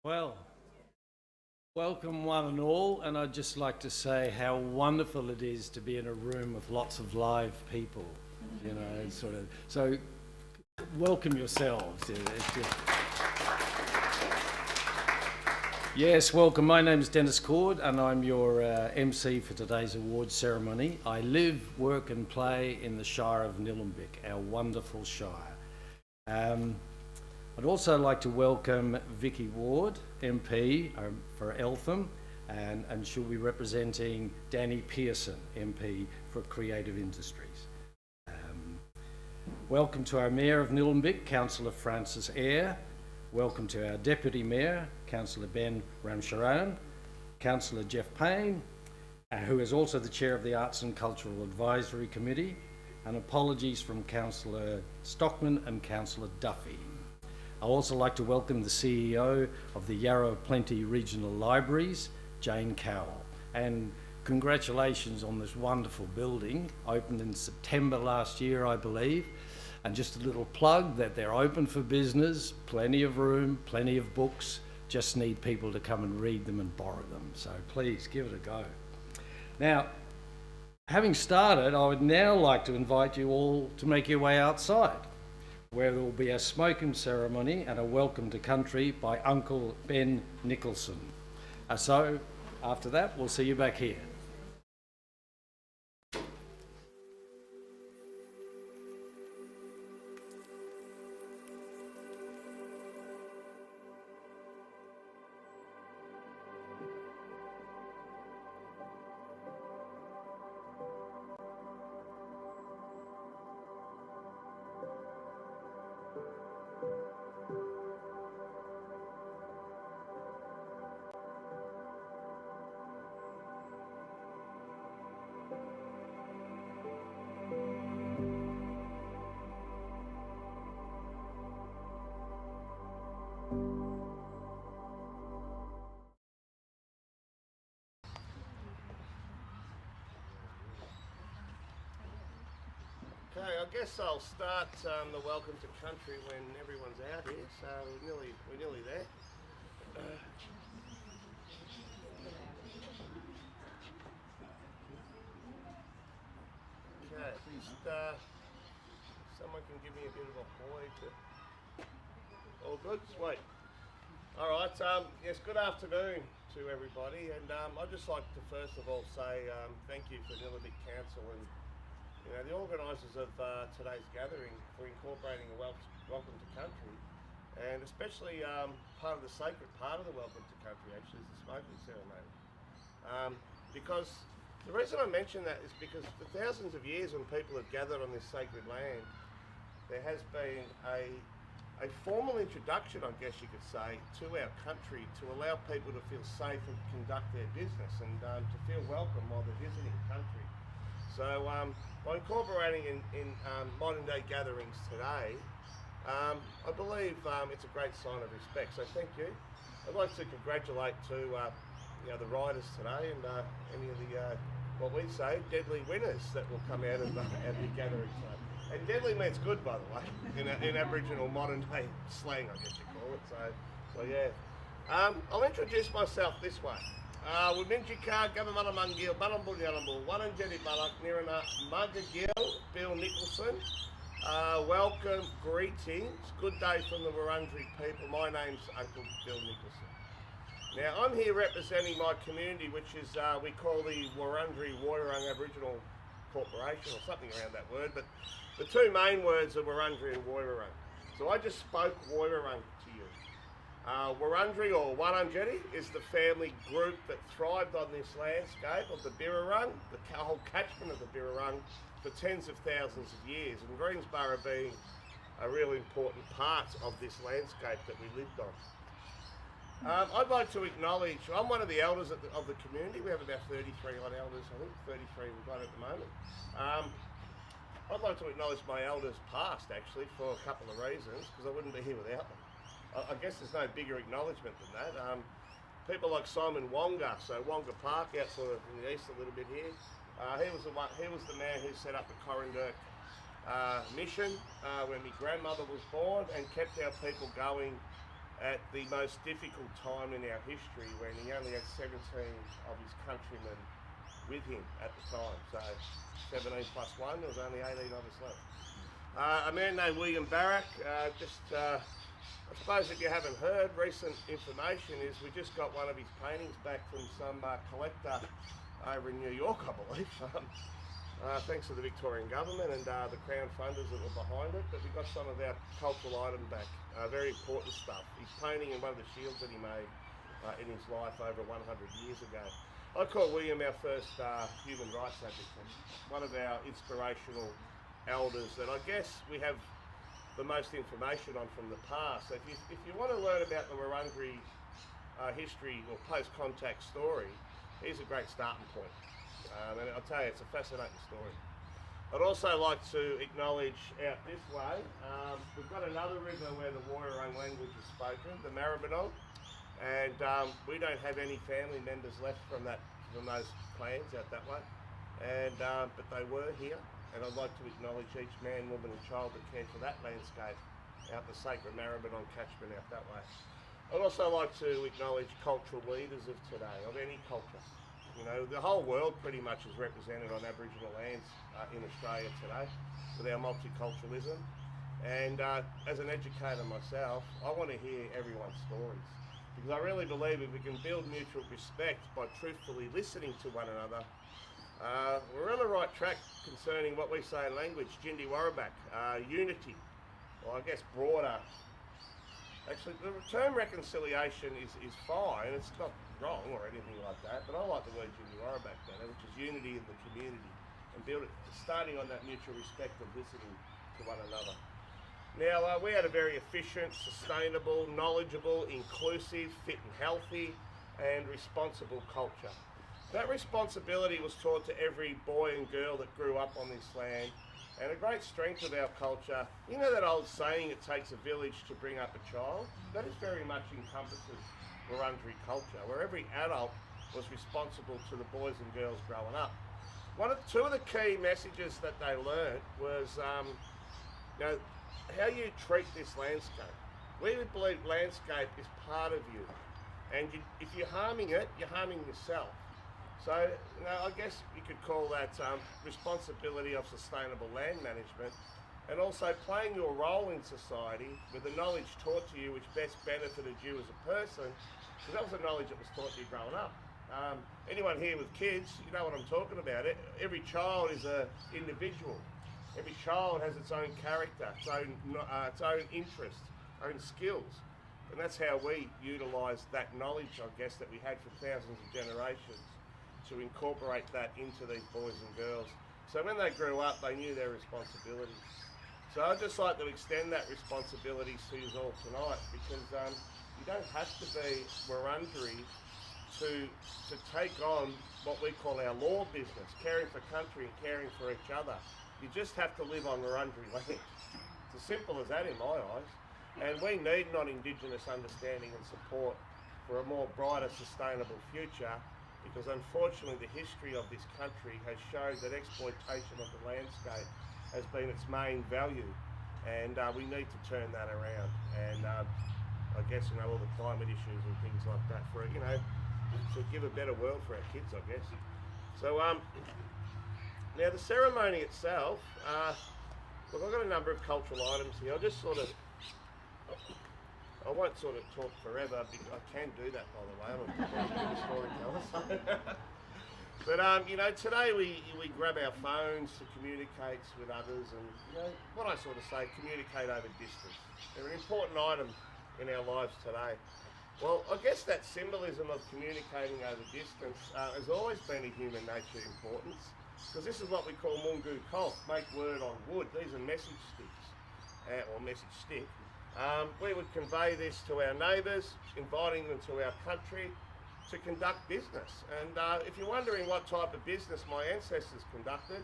Well, welcome one and all, and I'd just like to say how wonderful it is to be in a room with lots of live people, you know, sort of. So, welcome yourselves. Yes, welcome. My name is Dennis Cord, and I'm your MC for today's awards ceremony. I live, work, and play in the Shire of Nillumbik, our wonderful Shire. I'd also like to welcome Vicky Ward, MP for Eltham, and she'll be representing Danny Pearson, MP for Creative Industries. Welcome to our Mayor of Nillumbik, Councillor Francis Eyre. Welcome to our Deputy Mayor, Councillor Ben Ramcharan, Councillor Jeff Payne, who is also the Chair of the Arts and Cultural Advisory Committee, and apologies from Councillor Stockman and Councillor Duffy. I'd also like to welcome the CEO of the Yarra Plenty Regional Libraries, Jane Cowell. And congratulations on this wonderful building, opened in September last year, I believe. And just a little plug that they're open for business, plenty of room, plenty of books, just need people to come and read them and borrow them. So please give it a go. Now, having started, I would now like to invite you all to make your way outside, where there will be a smoking ceremony and a welcome to country by Uncle Ben Nicholson. So after that, we'll see you back here. Okay, I guess I'll start the welcome to country when everyone's out here, so we're nearly there. Okay, just someone can give me a bit of a hoy to... All good? Sweet. Alright, yes, good afternoon to everybody, and I'd just like to first of all say thank you for Nillumbik Council and the organisers of today's gathering for incorporating a welcome to country, and especially part of the sacred part of the welcome to country actually is the smoking ceremony. Because the reason I mention that is because for thousands of years when people have gathered on this sacred land, there has been a formal introduction, I guess you could say, to our country to allow people to feel safe and conduct their business and to feel welcome while they're visiting country. So by incorporating in modern day gatherings today, I believe it's a great sign of respect, so thank you. I'd like to congratulate to the riders today and any of the, what we say, deadly winners that will come out of the gathering today. And deadly means good, by the way, in Aboriginal modern day slang, I guess you call it, so yeah. I'll introduce myself this way. Wiminjika, Gavamana Mungil, Banambul, Wananjeri Balak, Nirana, Mugagil, Bill Nicholson. Welcome, greetings, good day from the Wurundjeri people. My name's Uncle Bill Nicholson. Now, I'm here representing my community, which is, we call the Wurundjeri Woiwurrung Aboriginal Corporation, or something around that word, but the two main words are Wurundjeri and Woiwurrung. So I just spoke Woiwurrung to you. Wurundjeri or Wananjeri is the family group that thrived on this landscape of the Birrarung, the whole catchment of the Birrarung, for tens of thousands of years, and Greensboro being a really important part of this landscape that we lived on. I'd like to acknowledge, I'm one of the elders of the community. We have about 33 odd elders, I think, 33 we've got at the moment. I'd like to acknowledge my elders past, actually, for a couple of reasons, because I wouldn't be here without them. I guess there's no bigger acknowledgement than that. People like Simon Wonga, so Wonga Park, out sort of in the east a little bit here. He was the man who set up the Corindurk mission when my grandmother was born and kept our people going at the most difficult time in our history when he only had 17 of his countrymen with him at the time. So 17 plus 1, there was only 18 of us left. A man named William Barrack, I suppose if you haven't heard, recent information is we just got one of his paintings back from some collector over in New York, I believe, thanks to the Victorian government and the Crown funders that were behind it, but we got some of our cultural items back, very important stuff. He's painting in one of the shields that he made in his life over 100 years ago. I call William our first human rights advocate, one of our inspirational elders that I guess we have the most information on from the past. So if you want to learn about the Wurundjeri history or post-contact story, here's a great starting point. And I'll tell you, it's a fascinating story. I'd also like to acknowledge out this way, we've got another river where the Woiwurrung language is spoken, the Maribyrnong, and we don't have any family members left from those clans out that way, and but they were here. And I'd like to acknowledge each man, woman and child that cared for that landscape out the sacred Maribyrnong catchment out that way. I'd also like to acknowledge cultural leaders of today, of any culture. The whole world pretty much is represented on Aboriginal lands in Australia today with our multiculturalism. And as an educator myself, I want to hear everyone's stories. Because I really believe if we can build mutual respect by truthfully listening to one another, we're on the right track concerning what we say in language, Jindi Warabak, unity, or I guess broader. Actually, the term reconciliation is fine, it's not wrong or anything like that, but I like the word Jindi Warabak better, which is unity in the community, and build it, starting on that mutual respect of listening to one another. Now, we had a very efficient, sustainable, knowledgeable, inclusive, fit and healthy, and responsible culture. That responsibility was taught to every boy and girl that grew up on this land, and a great strength of our culture. You know that old saying, it takes a village to bring up a child? That is very much encompasses Wurundjeri culture, where every adult was responsible to the boys and girls growing up. two of the key messages that they learnt was, you know, how you treat this landscape. We believe landscape is part of you, and if you're harming it, you're harming yourself. So, you know, I guess you could call that responsibility of sustainable land management, and also playing your role in society with the knowledge taught to you which best benefited you as a person, because that was the knowledge that was taught to you growing up. Anyone here with kids, you know what I'm talking about. Every child is an individual. Every child has its own character, its own interests, own skills. And that's how we utilised that knowledge, I guess, that we had for thousands of generations to incorporate that into these boys and girls. So when they grew up, they knew their responsibilities. So I'd just like to extend that responsibility to you all tonight, because you don't have to be Wurundjeri to take on what we call our law business, caring for country and caring for each other. You just have to live on Wurundjeri land. It's as simple as that in my eyes. And we need non-Indigenous understanding and support for a more brighter, sustainable future, because unfortunately the history of this country has shown that exploitation of the landscape has been its main value, and we need to turn that around. And I guess, you know, all the climate issues and things like that, for, you know, to give a better world for our kids, I guess. So now the ceremony itself, look, I've got a number of cultural items here. I'll just sort of, I won't sort of talk forever, because I can do that, by the way. I'm a storyteller. So. But you know, today we grab our phones to communicate with others, and, you know, what I sort of say, communicate over distance. They're an important item in our lives today. Well, I guess that symbolism of communicating over distance has always been a human nature importance, because this is what we call mungu kolk, make word on wood. These are message sticks, or message stick. We would convey this to our neighbours, inviting them to our country to conduct business. And if you're wondering what type of business my ancestors conducted,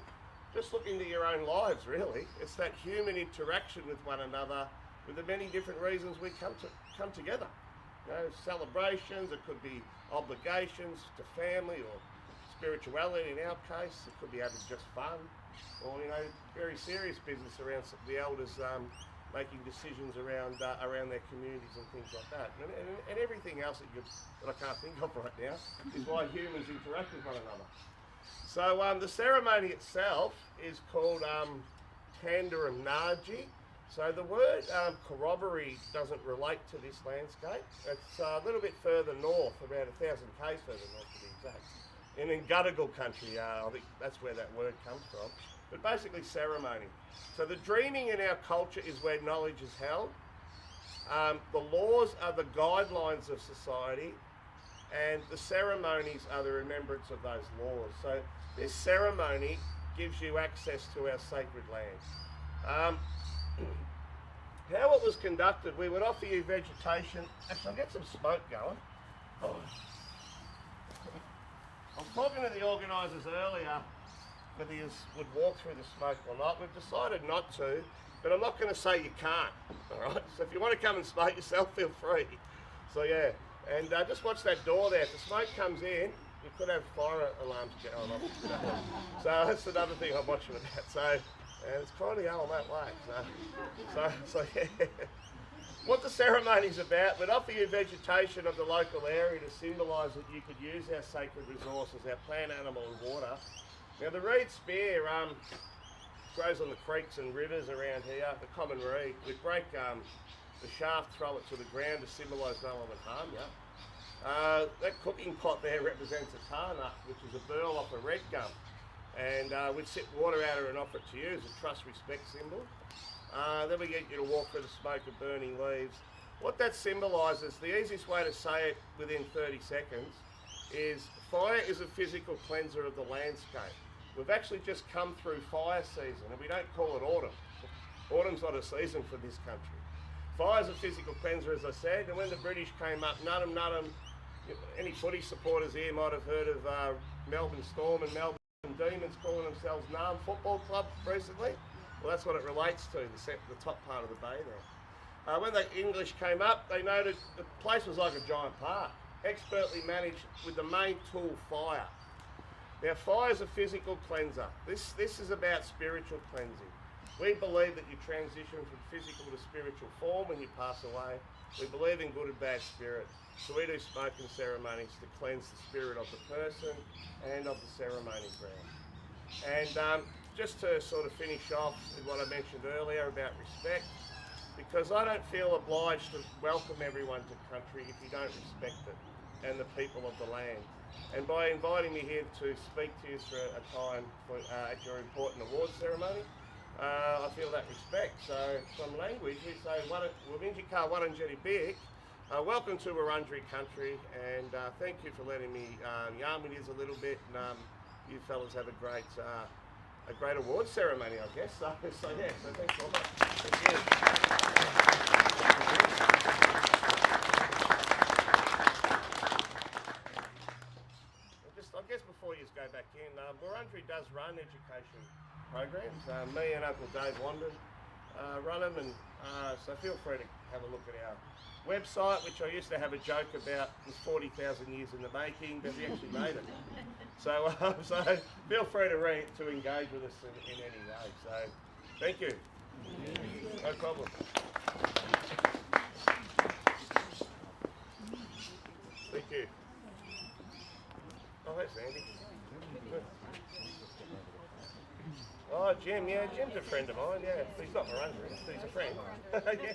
just look into your own lives, really. It's that human interaction with one another, with the many different reasons we come together. You know, celebrations, it could be obligations to family or spirituality in our case. It could be having just fun, or, you know, very serious business around the elders making decisions around their communities and things like that. And everything else that I can't think of right now is why humans interact with one another. So the ceremony itself is called Tandaram Naji. So the word corroboree doesn't relate to this landscape. It's a little bit further north, about 1,000 k's further north to be exact. And in Gadigal country, I think that's where that word comes from. But basically ceremony. So the dreaming in our culture is where knowledge is held. The laws are the guidelines of society, and the ceremonies are the remembrance of those laws. So this ceremony gives you access to our sacred land. How it was conducted, we would offer you vegetation. Actually, I'll get some smoke going. Oh. I was talking to the organisers earlier whether you would walk through the smoke or not. We've decided not to, but I'm not going to say you can't, all right? So if you want to come and smoke yourself, feel free. So yeah, and just watch that door there. If the smoke comes in, you could have fire alarms going off. You know? So that's another thing I'm watching about. So it's kind of going that way. So yeah. What the ceremony's about, we'd offer you vegetation of the local area to symbolise that you could use our sacred resources, our plant, animal and water. Now the reed spear grows on the creeks and rivers around here, the common reed. We'd break the shaft, throw it to the ground to symbolise no one would harm you. That cooking pot there represents a tar nut, which is a burl off a red gum. And we'd sip water out of it and offer it to you as a trust respect symbol. Then we get you to walk through the smoke of burning leaves. What that symbolises, the easiest way to say it within 30 seconds, is fire is a physical cleanser of the landscape. We've actually just come through fire season, and we don't call it autumn. Autumn's not a season for this country. Fire's a physical cleanser, as I said, and when the British came up, Nullum, any footy supporters here might have heard of Melbourne Storm and Melbourne Demons calling themselves Narm Football Club recently. Well, that's what it relates to, the top part of the bay there. When the English came up, they noted the place was like a giant park, expertly managed with the main tool, fire. Now, fire is a physical cleanser. This is about spiritual cleansing. We believe that you transition from physical to spiritual form when you pass away. We believe in good and bad spirit. So we do smoking ceremonies to cleanse the spirit of the person and of the ceremony ground. And just to sort of finish off with what I mentioned earlier about respect, because I don't feel obliged to welcome everyone to country if you don't respect it and the people of the land. And by inviting me here to speak to you for a time at your important award ceremony, I feel that respect. So from language, we say, Wabinjika Waranjeri Big, welcome to Wurundjeri country, and thank you for letting me yarn with you a little bit, and you fellas have a great award ceremony, I guess. So thanks a lot. Thank you. I guess before you go back in, Wurundjeri does run education programs. Me and Uncle Dave Wandon run them, and so feel free to have a look at our website, which I used to have a joke about was 40,000 years in the making, but we actually made it. So feel free to engage with us in any way. So thank you. No problem. Thank you. Oh, that's Andy. Good. Oh, Jim, yeah, Jim's a friend of mine, yeah. He's not Wurundjeri, but he's a friend. Yeah.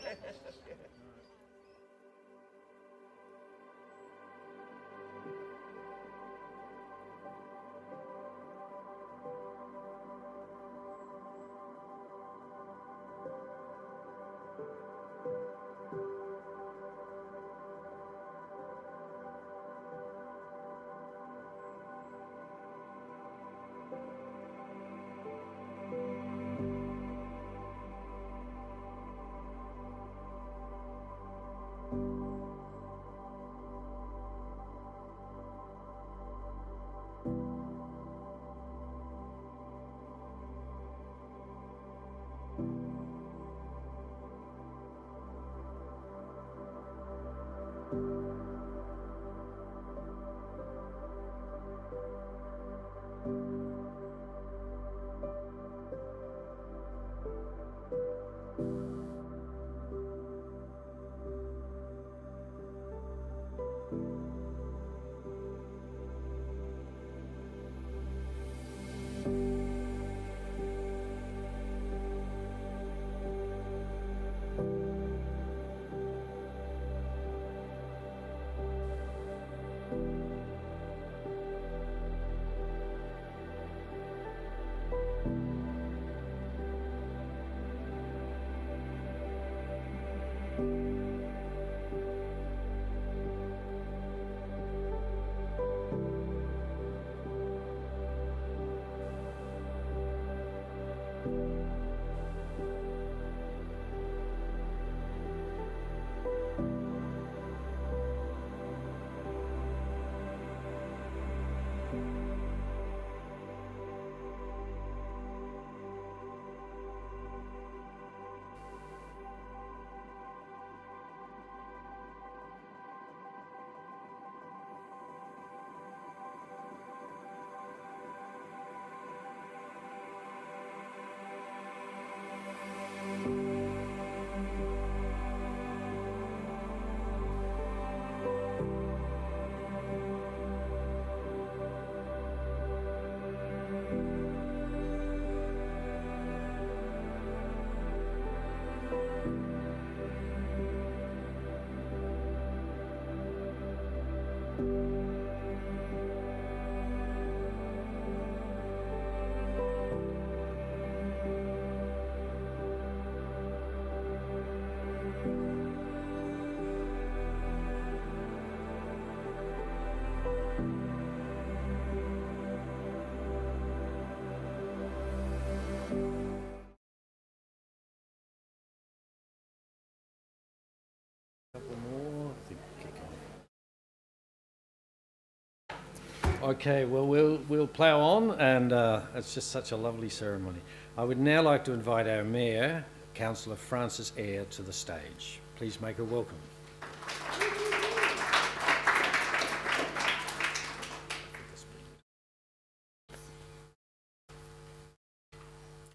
Okay, well, we'll plough on, and it's just such a lovely ceremony. I would now like to invite our Mayor, Councillor Frances Eyre, to the stage. Please make her welcome.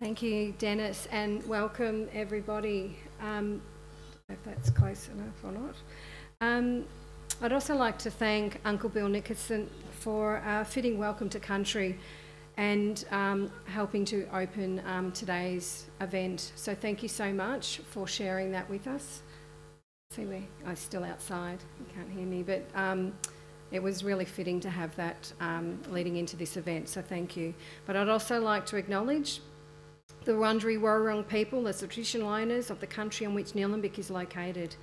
Thank you, Dennis, and welcome everybody. If that's close enough or not. I'd also like to thank Uncle Bill Nickerson for a fitting welcome to country and helping to open today's event. So thank you so much for sharing that with us. See, I'm still outside, you can't hear me, but it was really fitting to have that leading into this event, so thank you. But I'd also like to acknowledge the Wurundjeri Wurrung people, as the traditional owners of the country on which Nillumbik is located.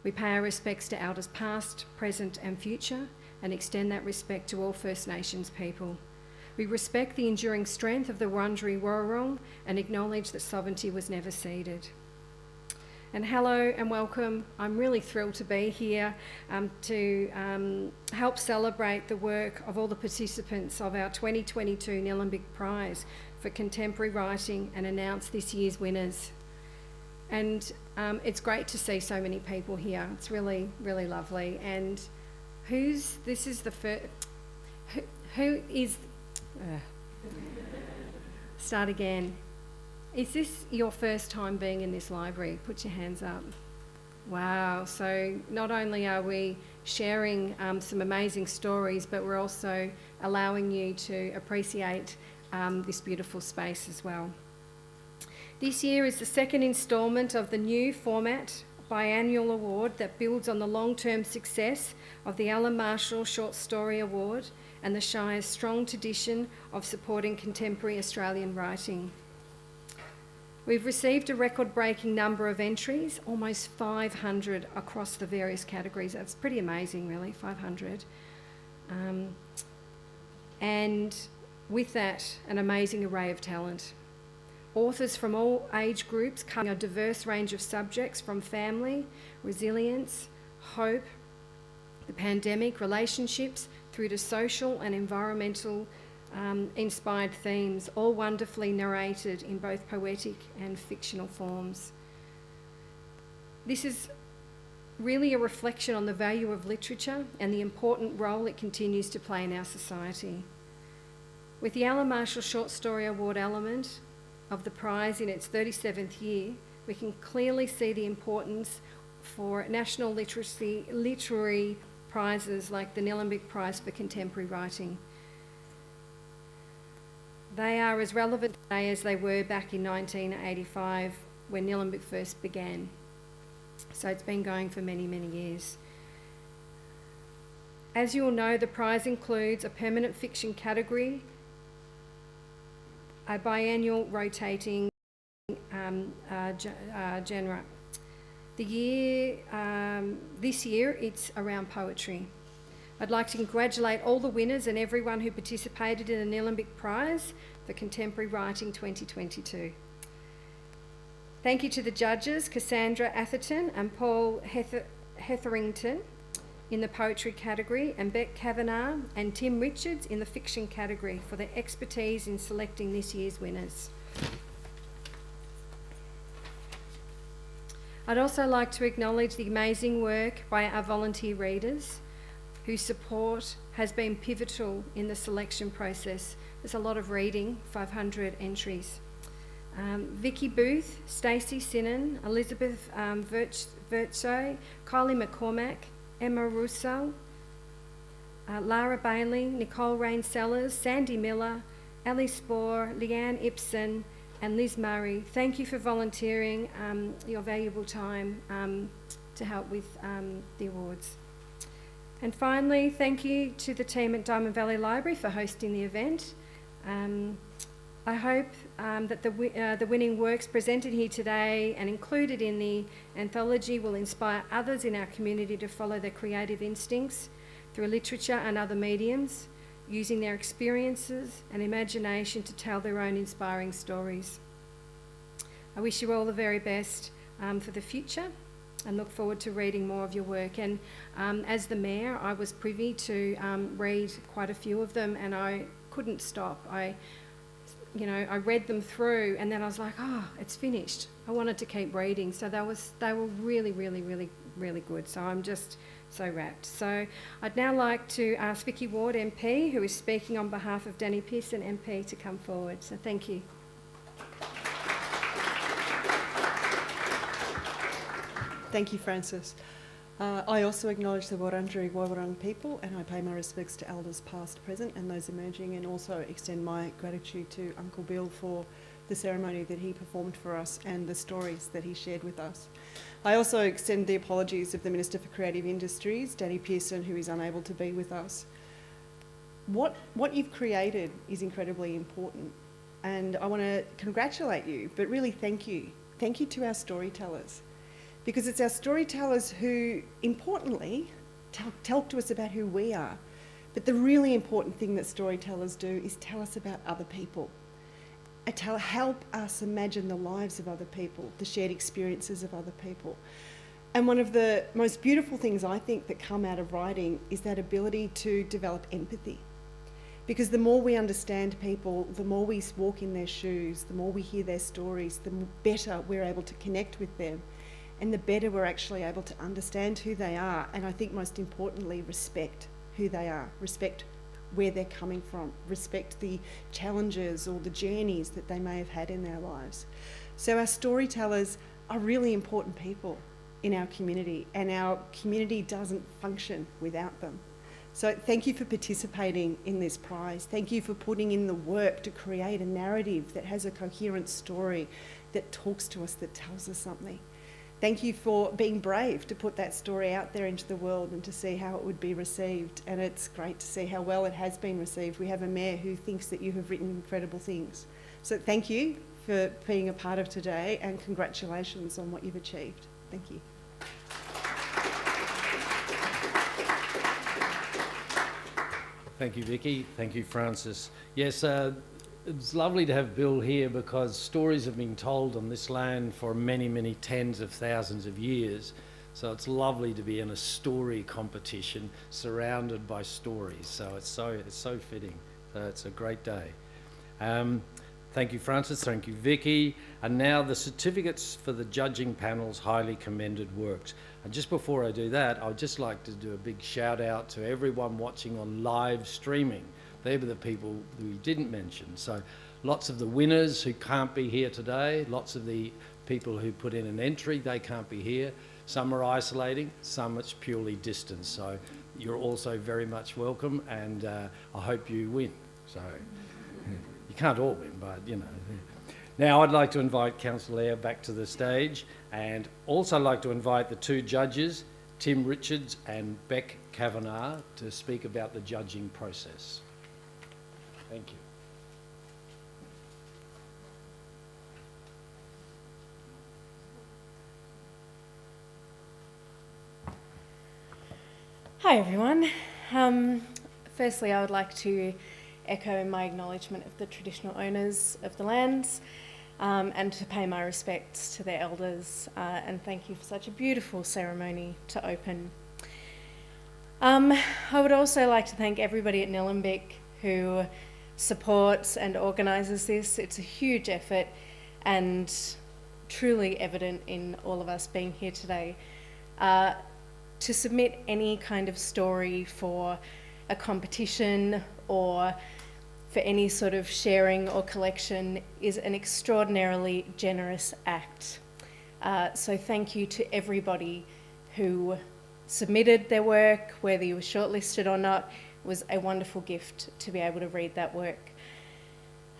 We pay our respects to elders past, present and future, and extend that respect to all First Nations people. We respect the enduring strength of the Wurundjeri Wurrung and acknowledge that sovereignty was never ceded. And hello and welcome. I'm really thrilled to be here to help celebrate the work of all the participants of our 2022 Nillumbik Prize for Contemporary Writing and announce this year's winners. And it's great to see so many people here. It's really, really lovely. And this is the first, who is, start again. Is this your first time being in this library? Put your hands up. Wow, so not only are we sharing some amazing stories, but we're also allowing you to appreciate this beautiful space as well. This year is the second instalment of the new format biannual award that builds on the long-term success of the Alan Marshall Short Story Award and the Shire's strong tradition of supporting contemporary Australian writing. We've received a record-breaking number of entries, almost 500 across the various categories. That's pretty amazing, really, 500. And with that, an amazing array of talent. Authors from all age groups covering a diverse range of subjects from family, resilience, hope, the pandemic, relationships, through to social and environmental inspired themes, all wonderfully narrated in both poetic and fictional forms. This is really a reflection on the value of literature and the important role it continues to play in our society. With the Alan Marshall Short Story Award element of the prize in its 37th year, we can clearly see the importance for national literary prizes like the Nillumbik Prize for Contemporary Writing. They are as relevant today as they were back in 1985 when Nillumbik first began. So it's been going for many, many years. As you all know, the prize includes a permanent fiction category, a biannual rotating genre. This year it's around poetry. I'd like to congratulate all the winners and everyone who participated in the Nillumbik Prize for Contemporary Writing 2022. Thank you to the judges, Cassandra Atherton and Paul Hetherington in the poetry category, and Beck Kavanagh and Tim Richards in the fiction category for their expertise in selecting this year's winners. I'd also like to acknowledge the amazing work by our volunteer readers, whose support has been pivotal in the selection process. There's a lot of reading, 500 entries. Vicky Booth, Stacey Sinan, Elizabeth Virtue, Kylie McCormack, Emma Russo, Lara Bailey, Nicole Rain-Sellers, Sandy Miller, Ali Spohr, Leanne Ibsen and Liz Murray. Thank you for volunteering your valuable time to help with the awards. And finally, thank you to the team at Diamond Valley Library for hosting the event. I hope that the winning works presented here today and included in the anthology will inspire others in our community to follow their creative instincts through literature and other mediums, using their experiences and imagination to tell their own inspiring stories. I wish you all the very best for the future and look forward to reading more of your work. And as the Mayor, I was privy to read quite a few of them and I couldn't stop. I read them through and then I was like, oh, it's finished. I wanted to keep reading. So they were really, really, really, really good. So I'm just so rapt. So I'd now like to ask Vicky Ward, MP, who is speaking on behalf of Danny Pearson, MP, to come forward. So thank you. Thank you, Francis. I also acknowledge the Wurundjeri Woi-wurrung people, and I pay my respects to elders past, present and those emerging, and also extend my gratitude to Uncle Bill for the ceremony that he performed for us and the stories that he shared with us. I also extend the apologies of the Minister for Creative Industries, Danny Pearson, who is unable to be with us. What you've created is incredibly important, and I want to congratulate you, but really thank you. Thank you to our storytellers, because it's our storytellers who, importantly, talk to us about who we are. But the really important thing that storytellers do is tell us about other people, and help us imagine the lives of other people, the shared experiences of other people. And one of the most beautiful things I think that come out of writing is that ability to develop empathy. Because the more we understand people, the more we walk in their shoes, the more we hear their stories, the better we're able to connect with them, and the better we're actually able to understand who they are, and I think most importantly, respect who they are, respect where they're coming from, respect the challenges or the journeys that they may have had in their lives. So our storytellers are really important people in our community, and our community doesn't function without them. So thank you for participating in this prize. Thank you for putting in the work to create a narrative that has a coherent story, that talks to us, that tells us something. Thank you for being brave to put that story out there into the world and to see how it would be received. And it's great to see how well it has been received. We have a mayor who thinks that you have written incredible things. So thank you for being a part of today, and congratulations on what you've achieved. Thank you. Thank you, Vicky. Thank you, Francis. Yes, it's lovely to have Bill here, because stories have been told on this land for many, many tens of thousands of years. So it's lovely to be in a story competition surrounded by stories. So it's so fitting. So it's a great day. Thank you, Francis. Thank you, Vicky. And now the certificates for the judging panel's highly commended works. And just before I do that, I'd just like to do a big shout out to everyone watching on live streaming. They were the people we didn't mention. So lots of the winners who can't be here today, lots of the people who put in an entry, they can't be here. Some are isolating, some it's purely distance. So you're also very much welcome, and I hope you win. So you can't all win, but you know. Now I'd like to invite Councillor Eyre back to the stage, and also like to invite the two judges, Tim Richards and Beck Kavanagh, to speak about the judging process. Thank you. Hi everyone. Firstly, I would like to echo my acknowledgement of the traditional owners of the lands, and to pay my respects to their elders, and thank you for such a beautiful ceremony to open. I would also like to thank everybody at Nillumbik who supports and organises this. It's a huge effort and truly evident in all of us being here today. To submit any kind of story for a competition or for any sort of sharing or collection is an extraordinarily generous act. So thank you to everybody who submitted their work, whether you were shortlisted or not. It was a wonderful gift to be able to read that work.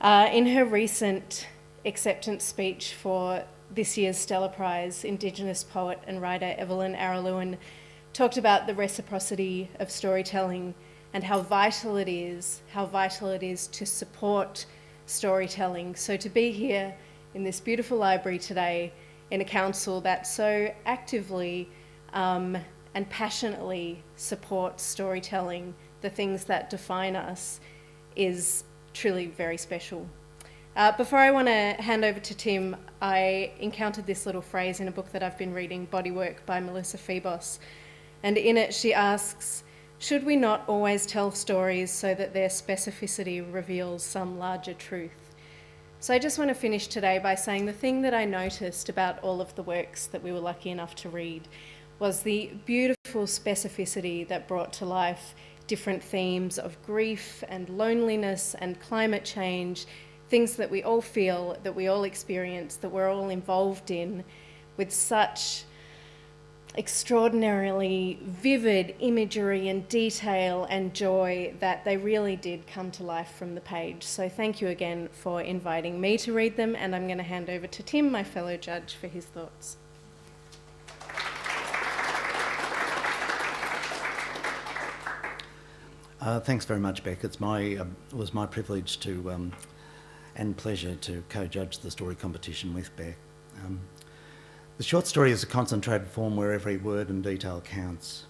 In her recent acceptance speech for this year's Stella Prize, Indigenous poet and writer Evelyn Araluen talked about the reciprocity of storytelling and how vital it is to support storytelling. So to be here in this beautiful library today in a council that so actively and passionately supports storytelling, the things that define us, is truly very special. Before I want to hand over to Tim, I encountered this little phrase in a book that I've been reading, Bodywork by Melissa Phoebos. And in it she asks, should we not always tell stories so that their specificity reveals some larger truth? So I just want to finish today by saying the thing that I noticed about all of the works that we were lucky enough to read was the beautiful specificity that brought to life different themes of grief and loneliness and climate change, things that we all feel, that we all experience, that we're all involved in, with such extraordinarily vivid imagery and detail and joy that they really did come to life from the page. So thank you again for inviting me to read them, and I'm going to hand over to Tim, my fellow judge, for his thoughts. Thanks very much, Beck. It was my privilege to and pleasure to co-judge the story competition with Beck. The short story is a concentrated form where every word and detail counts.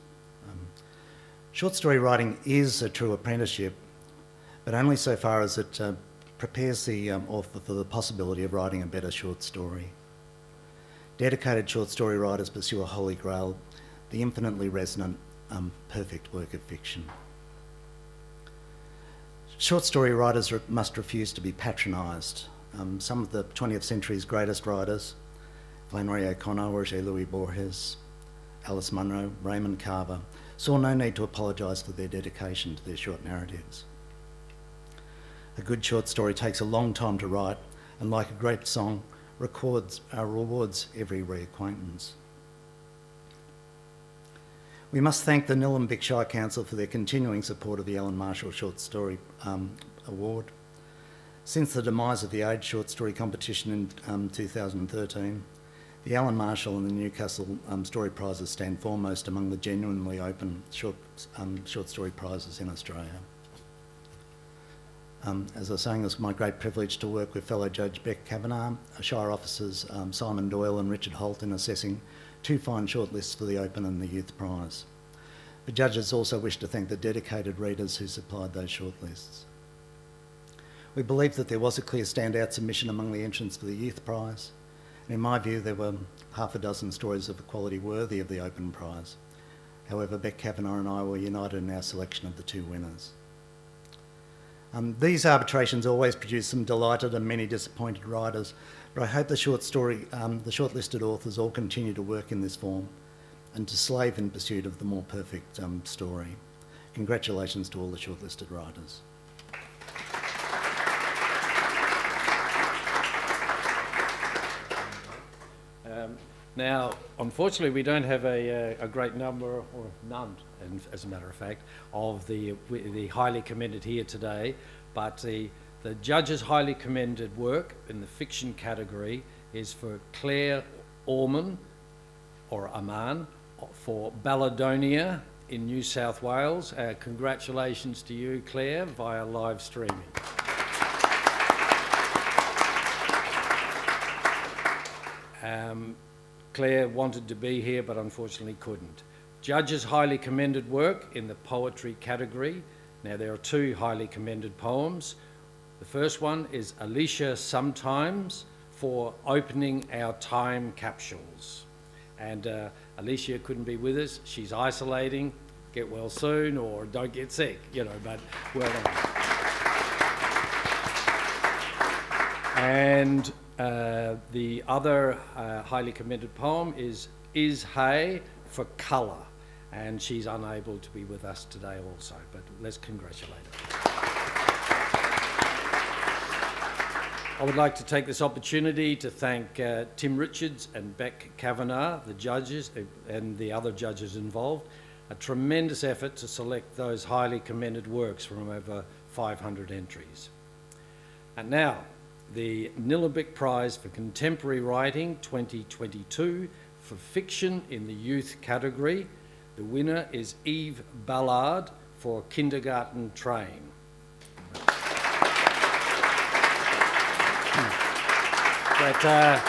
Short story writing is a true apprenticeship, but only so far as it prepares the author for the possibility of writing a better short story. Dedicated short story writers pursue a holy grail, the infinitely resonant, perfect work of fiction. Short story writers must refuse to be patronised. Some of the 20th century's greatest writers, Flannery O'Connor, Roger Louis Borges, Alice Munro, Raymond Carver, saw no need to apologise for their dedication to their short narratives. A good short story takes a long time to write, and like a great song, rewards every reacquaintance. We must thank the Nillumbik Shire Council for their continuing support of the Alan Marshall Short Story Award. Since the demise of the Age Short Story competition in 2013, the Alan Marshall and the Newcastle Story Prizes stand foremost among the genuinely open short story prizes in Australia. As I was saying, it's my great privilege to work with fellow Judge Beck Kavanagh, Shire officers Simon Doyle and Richard Holt in assessing two fine shortlists for the Open and the Youth Prize. The judges also wish to thank the dedicated readers who supplied those shortlists. We believe that there was a clear standout submission among the entrants for the Youth Prize, and in my view there were half a dozen stories of quality worthy of the Open Prize. However, Beck Kavanagh and I were united in our selection of the two winners. These arbitrations always produce some delighted and many disappointed writers, but I hope the shortlisted authors all continue to work in this form and to slave in pursuit of the more perfect story. Congratulations to all the shortlisted writers. Now, unfortunately, we don't have a great number, or none, as a matter of fact, of the highly commended here today, but the judges' highly commended work in the fiction category is for Claire Orman, or Aman, for Balladonia in New South Wales. Congratulations to you, Claire, via live streaming. Claire wanted to be here but unfortunately couldn't. Judges highly commended work in the poetry category. Now there are two highly commended poems. The first one is Alicia Sometimes for Opening Our Time Capsules. And Alicia couldn't be with us. She's isolating. Get well soon or don't get sick, but well done. And the other highly commended poem is Hay for Colour, and she's unable to be with us today also, but let's congratulate her. I would like to take this opportunity to thank Tim Richards and Beck Kavanagh, the judges and the other judges involved. A tremendous effort to select those highly commended works from over 500 entries. And now, the Nillumbik Prize for Contemporary Writing 2022 for fiction in the youth category. The winner is Eve Ballard for Kindergarten Train. But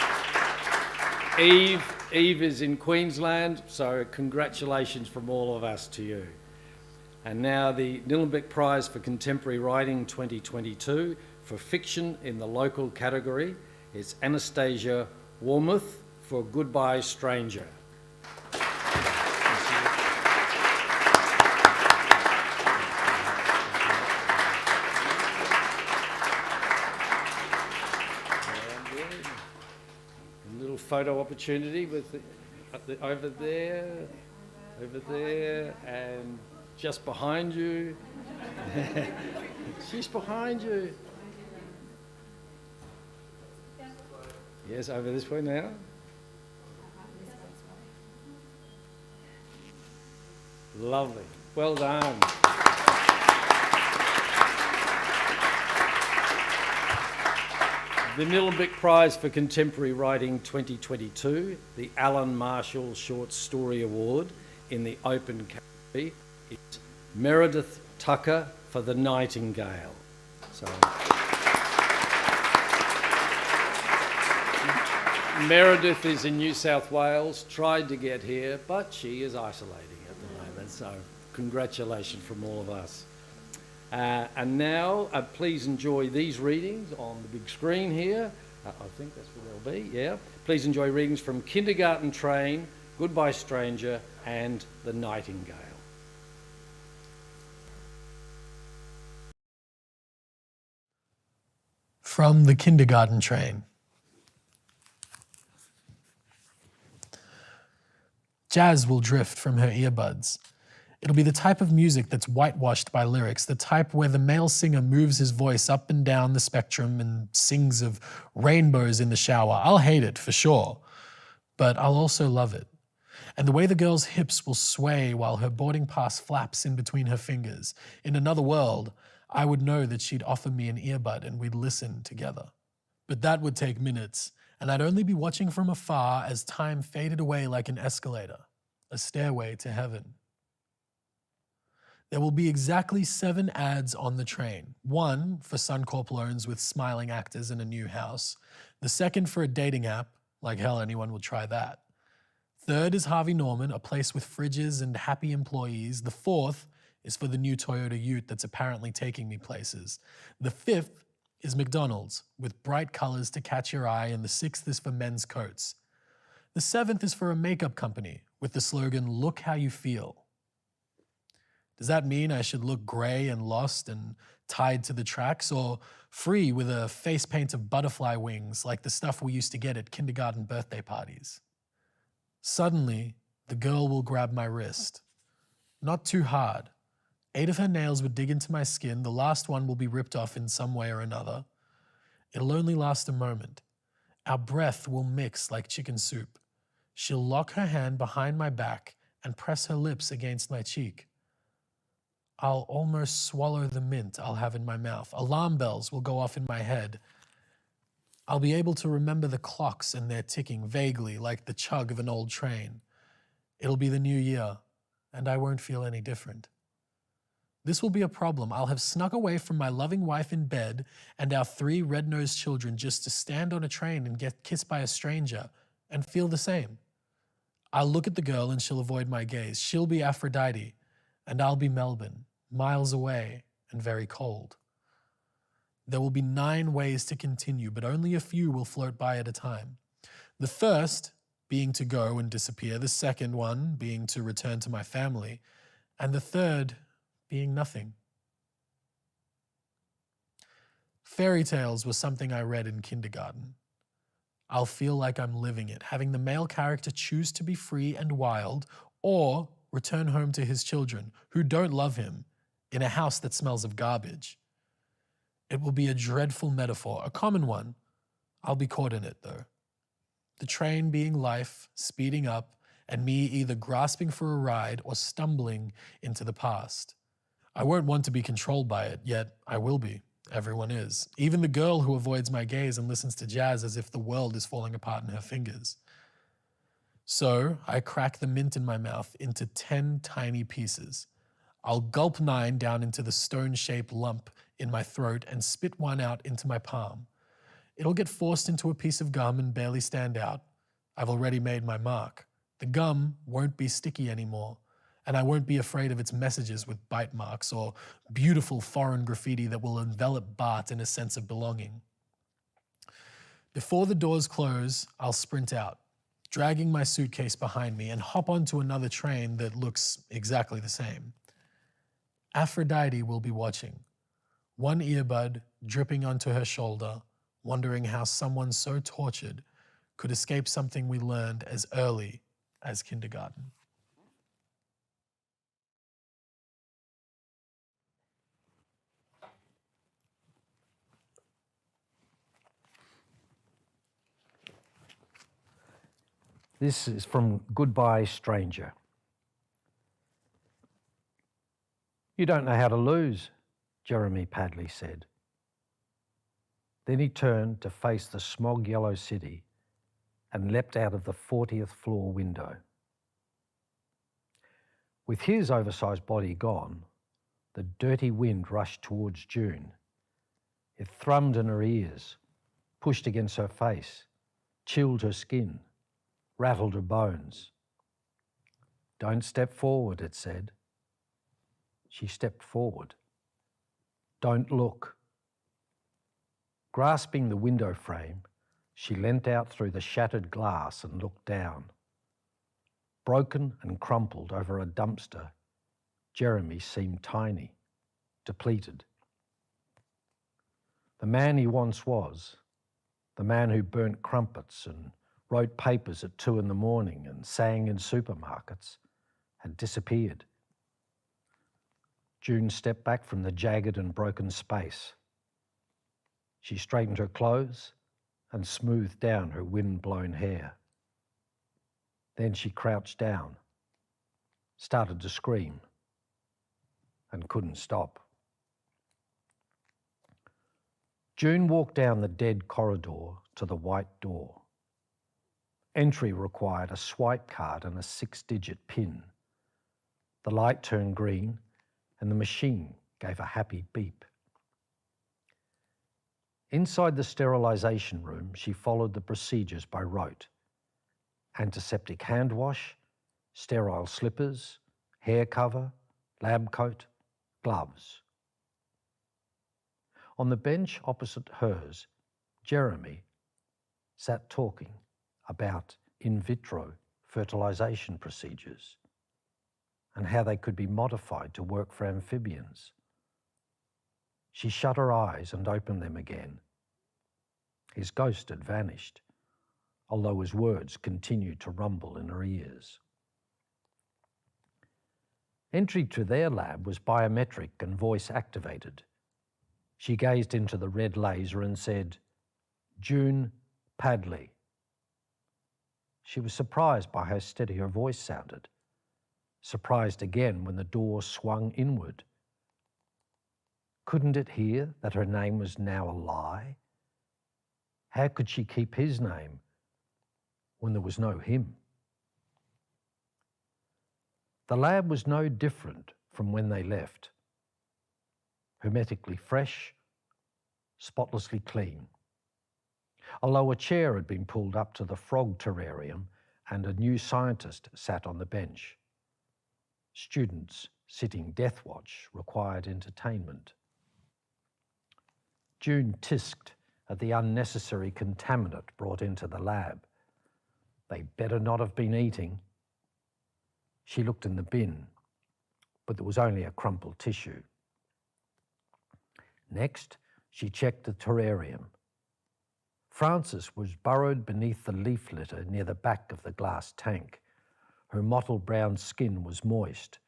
Eve is in Queensland, so congratulations from all of us to you. And now the Nillumbik Prize for Contemporary Writing 2022 for fiction in the local category is Anastasia Warmuth for Goodbye Stranger. A little photo opportunity with over there, and just behind you. She's behind you. Yes, over this way now. Lovely. Well done. The Nillumbik Prize for Contemporary Writing 2022, the Alan Marshall Short Story Award in the open category is Meredith Tucker for The Nightingale. So, Meredith is in New South Wales, tried to get here, but she is isolating at the moment, so congratulations from all of us. And now, please enjoy these readings on the big screen here. I think that's what they'll be, yeah. Please enjoy readings from Kindergarten Train, Goodbye Stranger, and The Nightingale. From the Kindergarten Train. Jazz will drift from her earbuds. It'll be the type of music that's whitewashed by lyrics, the type where the male singer moves his voice up and down the spectrum and sings of rainbows in the shower. I'll hate it, for sure, but I'll also love it. And the way the girl's hips will sway while her boarding pass flaps in between her fingers. In another world, I would know that she'd offer me an earbud and we'd listen together. But that would take minutes, and I'd only be watching from afar as time faded away like an escalator, a stairway to heaven. There will be exactly 7 ads on the train. 1 for Suncorp loans with smiling actors in a new house. The second for a dating app, like hell anyone will try that. Third is Harvey Norman, a place with fridges and happy employees. The 4th is for the new Toyota Ute that's apparently taking me places. The 5th is McDonald's, with bright colors to catch your eye, and the 6th is for men's coats. The 7th is for a makeup company, with the slogan, "Look how you feel." Does that mean I should look grey and lost and tied to the tracks, or free with a face paint of butterfly wings like the stuff we used to get at kindergarten birthday parties? Suddenly, the girl will grab my wrist. Not too hard. 8 of her nails would dig into my skin. The last one will be ripped off in some way or another. It'll only last a moment. Our breath will mix like chicken soup. She'll lock her hand behind my back and press her lips against my cheek. I'll almost swallow the mint I'll have in my mouth. Alarm bells will go off in my head. I'll be able to remember the clocks and their ticking vaguely like the chug of an old train. It'll be the new year, and I won't feel any different. This will be a problem. I'll have snuck away from my loving wife in bed and our 3 red-nosed children just to stand on a train and get kissed by a stranger and feel the same. I'll look at the girl and she'll avoid my gaze. She'll be Aphrodite, and I'll be Melbourne, miles away and very cold. There will be 9 ways to continue, but only a few will float by at a time. The first being to go and disappear, the second one being to return to my family, and the third being nothing. Fairy tales was something I read in kindergarten. I'll feel like I'm living it, having the male character choose to be free and wild, or return home to his children, who don't love him, in a house that smells of garbage. It will be a dreadful metaphor, a common one. I'll be caught in it, though. The train being life, speeding up, and me either grasping for a ride or stumbling into the past. I won't want to be controlled by it, yet I will be. Everyone is. Even the girl who avoids my gaze and listens to jazz as if the world is falling apart in her fingers. So I crack the mint in my mouth into 10 tiny pieces. I'll gulp 9 down into the stone-shaped lump in my throat and spit 1 out into my palm. It'll get forced into a piece of gum and barely stand out. I've already made my mark. The gum won't be sticky anymore, and I won't be afraid of its messages with bite marks or beautiful foreign graffiti that will envelop Bart in a sense of belonging. Before the doors close, I'll sprint out, dragging my suitcase behind me, and hop onto another train that looks exactly the same. Aphrodite will be watching, 1 earbud dripping onto her shoulder, wondering how someone so tortured could escape something we learned as early as kindergarten. This is from Goodbye Stranger. "You don't know how to lose," Jeremy Padley said. Then he turned to face the smog-yellow city and leapt out of the 40th floor window. With his oversized body gone, the dirty wind rushed towards June. It thrummed in her ears, pushed against her face, chilled her skin, rattled her bones. "Don't step forward," it said. She stepped forward. "Don't look." Grasping the window frame, she leant out through the shattered glass and looked down. Broken and crumpled over a dumpster, Jeremy seemed tiny, depleted. The man he once was, the man who burnt crumpets and wrote papers at 2 a.m. and sang in supermarkets, had disappeared. June stepped back from the jagged and broken space. She straightened her clothes and smoothed down her wind-blown hair. Then she crouched down, started to scream, and couldn't stop. June walked down the dead corridor to the white door. Entry required a swipe card and a 6-digit PIN. The light turned green and the machine gave a happy beep. Inside the sterilisation room, she followed the procedures by rote. Antiseptic hand wash, sterile slippers, hair cover, lab coat, gloves. On the bench opposite hers, Jeremy sat talking about in vitro fertilisation procedures and how they could be modified to work for amphibians. She shut her eyes and opened them again. His ghost had vanished, although his words continued to rumble in her ears. Entry to their lab was biometric and voice-activated. She gazed into the red laser and said, "June Padley." She was surprised by how steady her voice sounded, surprised again when the door swung inward. Couldn't it hear that her name was now a lie? How could she keep his name when there was no him? The lab was no different from when they left. Hermetically fresh, spotlessly clean. Although a chair had been pulled up to the frog terrarium and a new scientist sat on the bench. Students sitting death watch required entertainment. June tisked at the unnecessary contaminant brought into the lab. They better not have been eating. She looked in the bin, but there was only a crumpled tissue. Next, she checked the terrarium. Frances was burrowed beneath the leaf litter near the back of the glass tank. Her mottled brown skin was moist,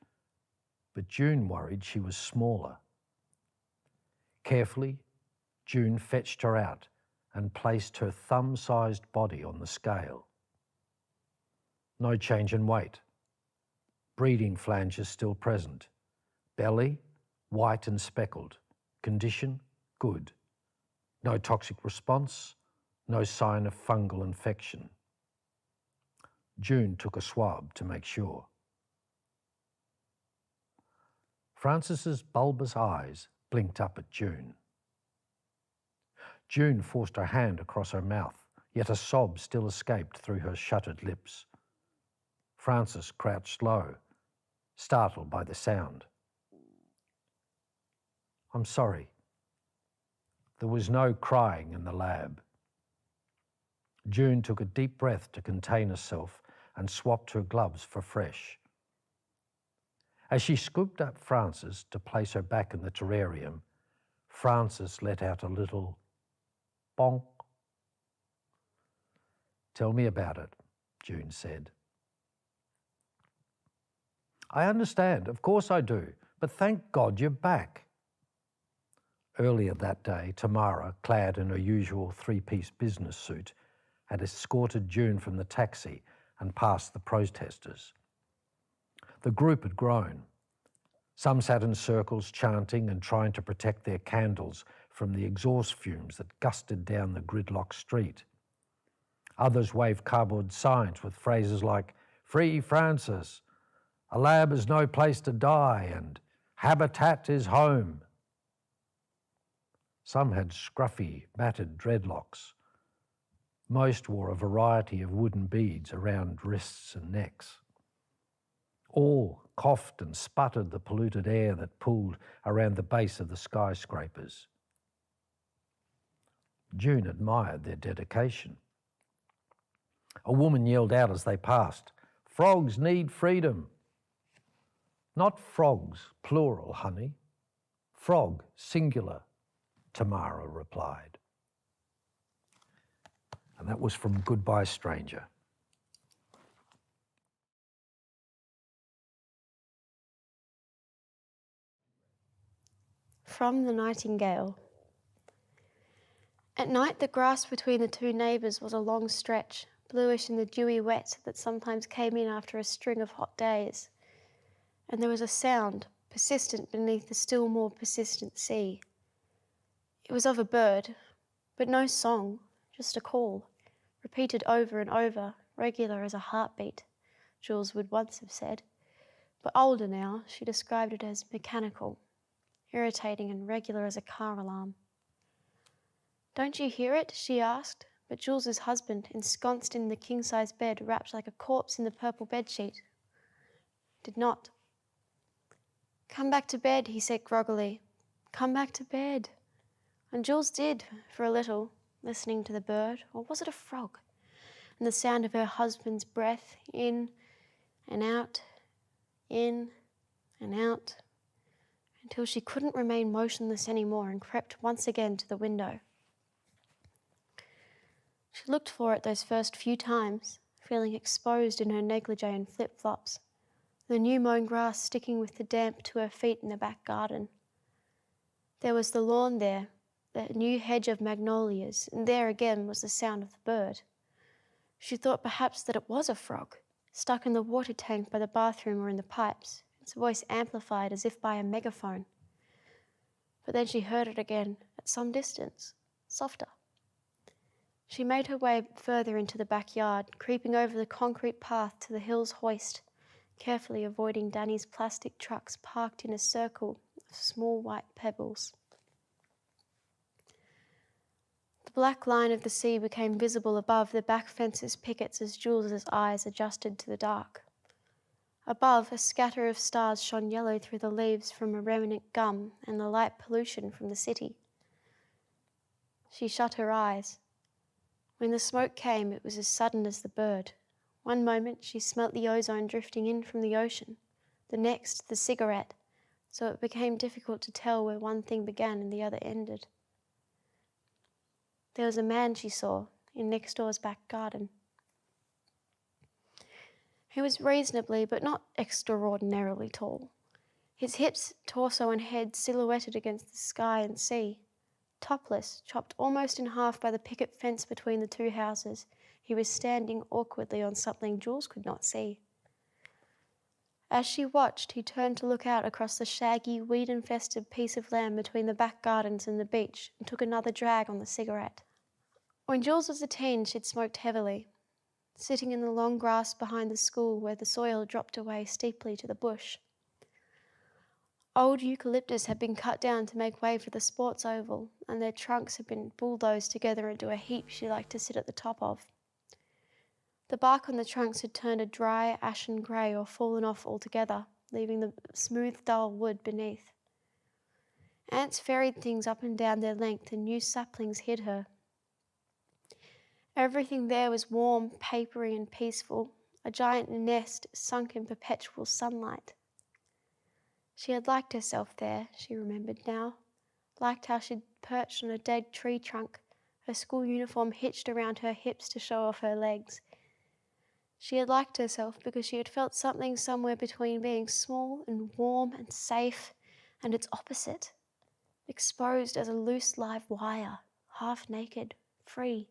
but June worried she was smaller. Carefully, June fetched her out and placed her thumb-sized body on the scale. No change in weight. Breeding flanges still present. Belly, white and speckled. Condition, good. No toxic response, no sign of fungal infection. June took a swab to make sure. Frances's bulbous eyes blinked up at June. June forced her hand across her mouth, yet a sob still escaped through her shuttered lips. Frances crouched low, startled by the sound. "I'm sorry." There was no crying in the lab. June took a deep breath to contain herself and swapped her gloves for fresh. As she scooped up Frances to place her back in the terrarium, Frances let out a little bonk. "Tell me about it," June said. "I understand, of course I do, but thank God you're back." Earlier that day, Tamara, clad in her usual three-piece business suit, had escorted June from the taxi and past the protesters. The group had grown. Some sat in circles chanting and trying to protect their candles from the exhaust fumes that gusted down the gridlock street. Others waved cardboard signs with phrases like, "Free Francis," "A lab is no place to die," and "Habitat is home." Some had scruffy, matted dreadlocks. Most wore a variety of wooden beads around wrists and necks. All coughed and sputtered the polluted air that pooled around the base of the skyscrapers. June admired their dedication. A woman yelled out as they passed, "Frogs need freedom." "Not frogs, plural, honey. Frog, singular," Tamara replied. And that was from Goodbye Stranger. From the Nightingale. At night, the grass between the two neighbours was a long stretch, bluish in the dewy wet that sometimes came in after a string of hot days. And there was a sound, persistent beneath the still more persistent sea. It was of a bird, but no song, just a call, repeated over and over, regular as a heartbeat, Jules would once have said. But older now, she described it as mechanical, irritating and regular as a car alarm. "Don't you hear it?" she asked, but Jules's husband, ensconced in the king-size bed, wrapped like a corpse in the purple bedsheet, did not. "Come back to bed," he said groggily. "Come back to bed." And Jules did, for a little, listening to the bird, or was it a frog, and the sound of her husband's breath in and out, until she couldn't remain motionless anymore and crept once again to the window. She looked for it those first few times, feeling exposed in her negligee and flip-flops, the new-mown grass sticking with the damp to her feet in the back garden. There was the lawn there, the new hedge of magnolias, and there again was the sound of the bird. She thought perhaps that it was a frog, stuck in the water tank by the bathroom or in the pipes, its voice amplified as if by a megaphone. But then she heard it again, at some distance, softer. She made her way further into the backyard, creeping over the concrete path to the hill's hoist, carefully avoiding Danny's plastic trucks parked in a circle of small white pebbles. The black line of the sea became visible above the back fence's pickets as Jules's eyes adjusted to the dark. Above, a scatter of stars shone yellow through the leaves from a remnant gum and the light pollution from the city. She shut her eyes. When the smoke came, it was as sudden as the bird. One moment she smelt the ozone drifting in from the ocean, the next the cigarette, so it became difficult to tell where one thing began and the other ended. There was a man she saw in next door's back garden. He was reasonably but not extraordinarily tall, his hips, torso and head silhouetted against the sky and sea. Topless, chopped almost in half by the picket fence between the two houses, he was standing awkwardly on something Jules could not see. As she watched, he turned to look out across the shaggy, weed-infested piece of land between the back gardens and the beach and took another drag on the cigarette. When Jules was a teen, she'd smoked heavily, sitting in the long grass behind the school where the soil dropped away steeply to the bush. Old eucalyptus had been cut down to make way for the sports oval, and their trunks had been bulldozed together into a heap she liked to sit at the top of. The bark on the trunks had turned a dry, ashen grey or fallen off altogether, leaving the smooth, dull wood beneath. Ants ferried things up and down their length, and new saplings hid her. Everything there was warm, papery and peaceful, a giant nest sunk in perpetual sunlight. She had liked herself there, she remembered now, liked how she'd perched on a dead tree trunk, her school uniform hitched around her hips to show off her legs. She had liked herself because she had felt something somewhere between being small and warm and safe and its opposite, exposed as a loose live wire, half naked, free.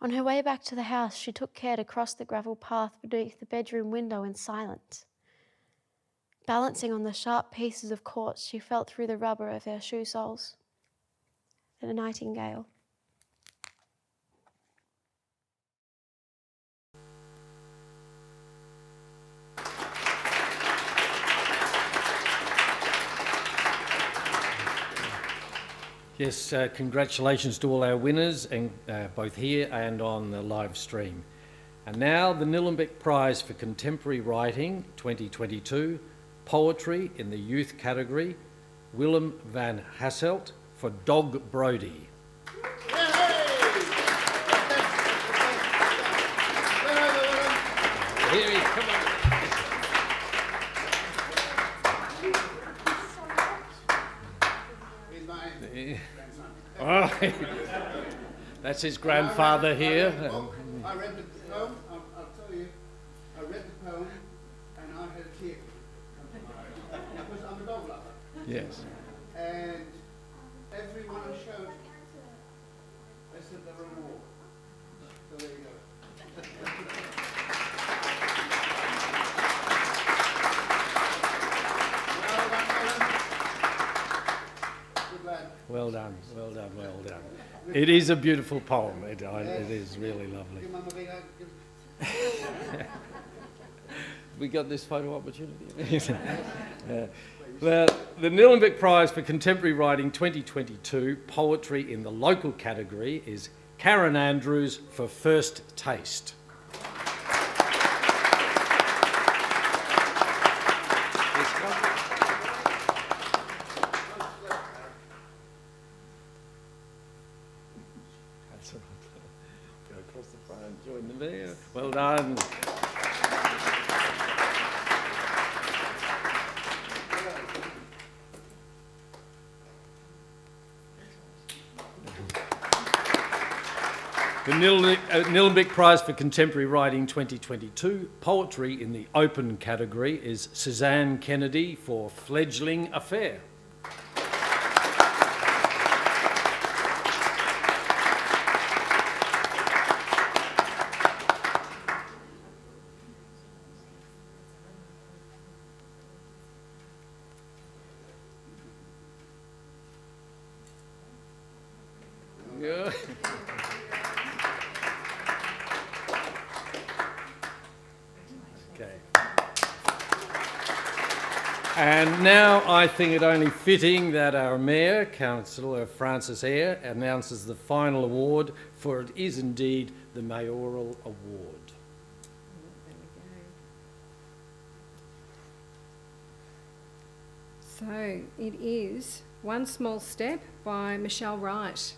On her way back to the house, she took care to cross the gravel path beneath the bedroom window in silence. Balancing on the sharp pieces of quartz, she felt through the rubber of her shoe soles. Then a nightingale. Yes, congratulations to all our winners, and both here and on the live stream. And now the Nillumbik Prize for Contemporary Writing 2022, Poetry in the Youth category, Willem van Hasselt for Dog Brody. Here he, come on. Oh, that's his grandfather here. I read the poem, I'll tell you, I read the poem and I had a tear come to my eyes. Because I'm a dog lover. Yes. And everyone I showed, they said there were more. So there you go. Good lad. Well done, well done, well done. It is a beautiful poem. It is really lovely. Give Mum a big hug. We got this photo opportunity. The Nillumbik Prize for Contemporary Writing 2022, Poetry in the Local category, is Karen Andrews for First Taste. That's all right. Go across the front, join them there. Well done. The Nillumbik Prize for Contemporary Writing 2022, Poetry in the Open category, is Suzanne Kennedy for Fledgling Affair. Yeah. Okay. And now I think it only fitting that our Mayor, Councillor Francis Eyre, announces the final award, for it is indeed the Mayoral Award. So it is One Small Step by Michelle Wright.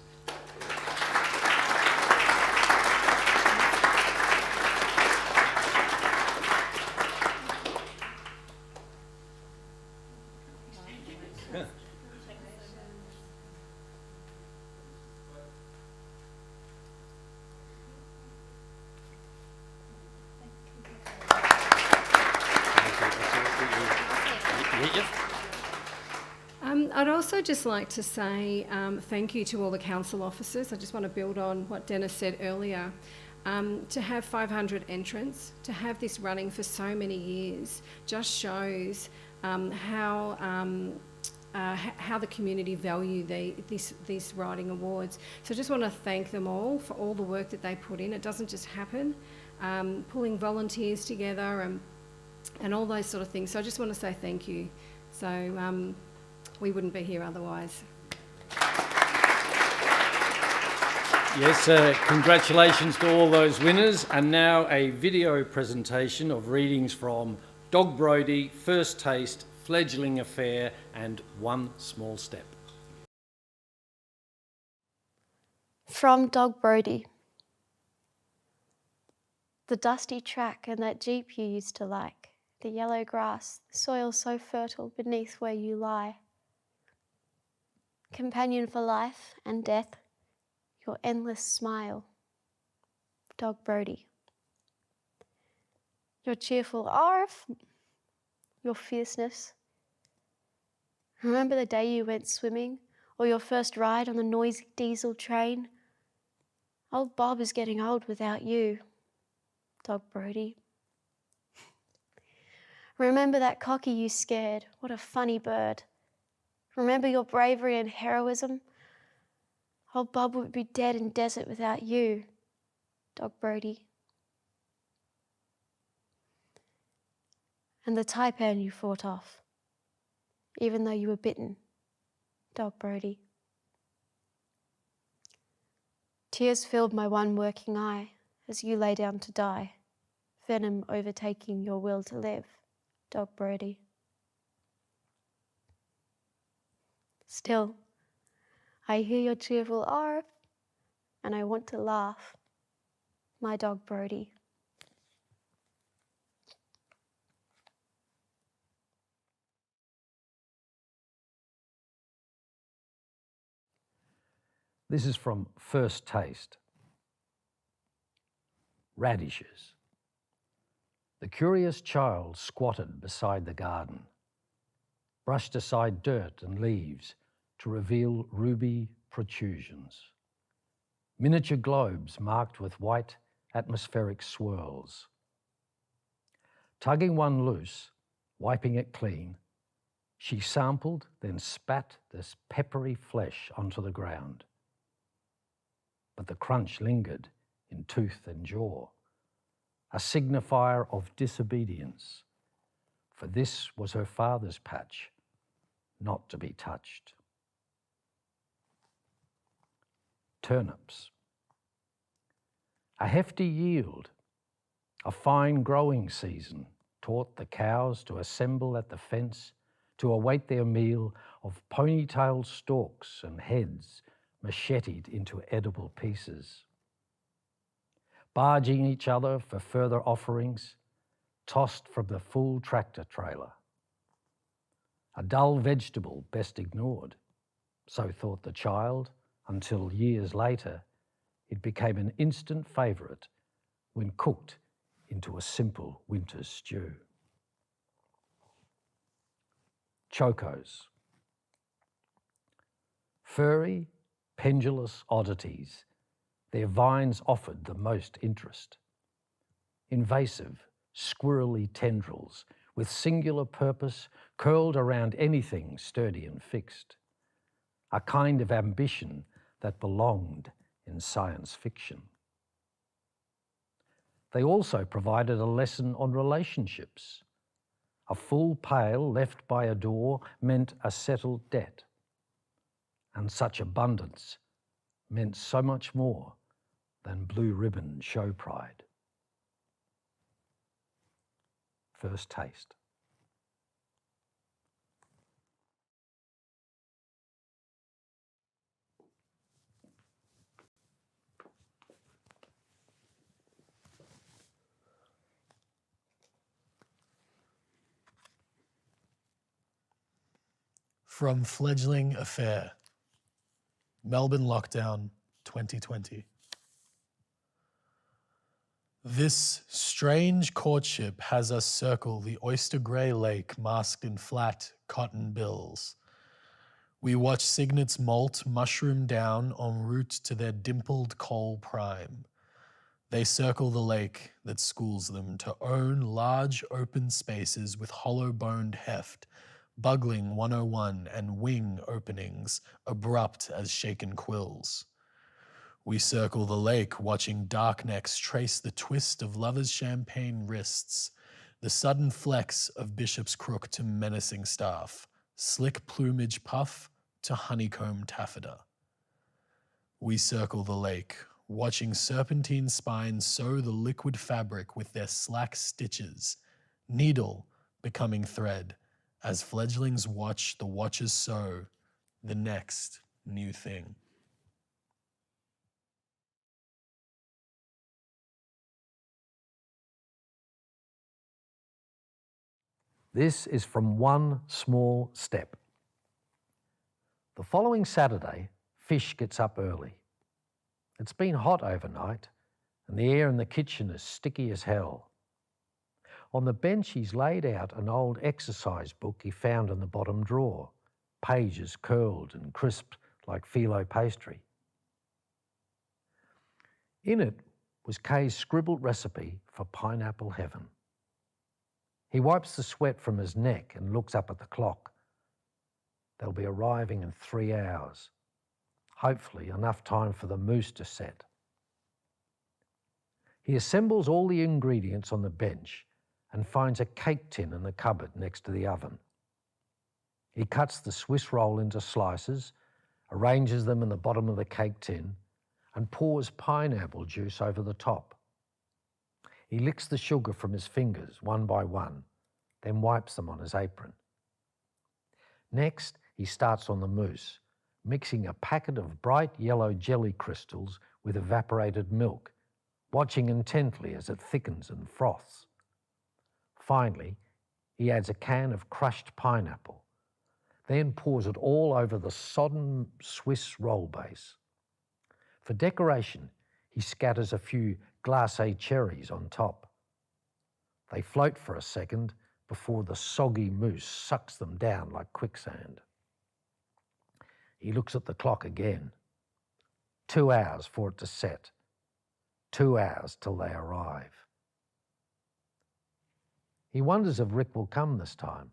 I'd also just like to say thank you to all the council officers. I just want to build on what Dennis said earlier. To have 500 entrants, to have this running for so many years, just shows how the community value these writing awards. So I just want to thank them all for all the work that they put in. It doesn't just happen. Pulling volunteers together and all those sort of things. So I just want to say thank you. So we wouldn't be here otherwise. Yes, congratulations to all those winners. And now a video presentation of readings from Dog Brody, First Taste, Fledgling Affair and One Small Step. From Dog Brody. The dusty track and that jeep you used to like, the yellow grass, the soil so fertile beneath where you lie. Companion for life and death, your endless smile, Dog Brody. Your cheerful arf, your fierceness. Remember the day you went swimming, or your first ride on the noisy diesel train? Old Bob is getting old without you, Dog Brody. Remember that cocky you scared. What a funny bird. Remember your bravery and heroism. Old Bob would be dead in desert without you, Dog Brody. And the taipan you fought off, even though you were bitten, Dog Brody. Tears filled my one working eye as you lay down to die, venom overtaking your will to live, Dog Brody. Still, I hear your cheerful arf, and I want to laugh, my Dog Brody. This is from First Taste. Radishes. The curious child squatted beside the garden, brushed aside dirt and leaves to reveal ruby protrusions, miniature globes marked with white atmospheric swirls. Tugging one loose, wiping it clean, she sampled, then spat this peppery flesh onto the ground. But the crunch lingered in tooth and jaw, a signifier of disobedience, for this was her father's patch, not to be touched. Turnips. A hefty yield, a fine growing season taught the cows to assemble at the fence to await their meal of ponytailed stalks and heads macheted into edible pieces. Barging each other for further offerings, tossed from the full tractor trailer. A dull vegetable best ignored, so thought the child, until years later it became an instant favourite when cooked into a simple winter stew. Chocos. Furry, pendulous oddities, their vines offered the most interest. Invasive, squirrely tendrils with singular purpose curled around anything sturdy and fixed. A kind of ambition that belonged in science fiction. They also provided a lesson on relationships. A full pail left by a door meant a settled debt. And such abundance meant so much more than blue ribbon show pride. First Taste. From Fledgling Affair, Melbourne Lockdown 2020. This strange courtship has us circle the oyster grey lake masked in flat cotton bills. We watch cygnets molt mushroom down en route to their dimpled coal prime. They circle the lake that schools them to own large open spaces with hollow-boned heft, bugling 101 and wing openings, abrupt as shaken quills. We circle the lake, watching dark necks trace the twist of lovers' champagne wrists, the sudden flex of bishop's crook to menacing staff, slick plumage puff to honeycomb taffeta. We circle the lake, watching serpentine spines sew the liquid fabric with their slack stitches, needle becoming thread, as fledglings watch the watchers sew the next new thing. This is from One Small Step. The following Saturday, Fish gets up early. It's been hot overnight, and the air in the kitchen is sticky as hell. On the bench, he's laid out an old exercise book he found in the bottom drawer, pages curled and crisped like phyllo pastry. In it was Kay's scribbled recipe for pineapple heaven. He wipes the sweat from his neck and looks up at the clock. They'll be arriving in 3 hours. Hopefully enough time for the mousse to set. He assembles all the ingredients on the bench and finds a cake tin in the cupboard next to the oven. He cuts the Swiss roll into slices, arranges them in the bottom of the cake tin, and pours pineapple juice over the top. He licks the sugar from his fingers one by one, then wipes them on his apron. Next, he starts on the mousse, mixing a packet of bright yellow jelly crystals with evaporated milk, watching intently as it thickens and froths. Finally, he adds a can of crushed pineapple, then pours it all over the sodden Swiss roll base. For decoration, he scatters a few glacé cherries on top. They float for a second before the soggy mousse sucks them down like quicksand. He looks at the clock again. 2 hours for it to set. 2 hours till they arrive. He wonders if Rick will come this time.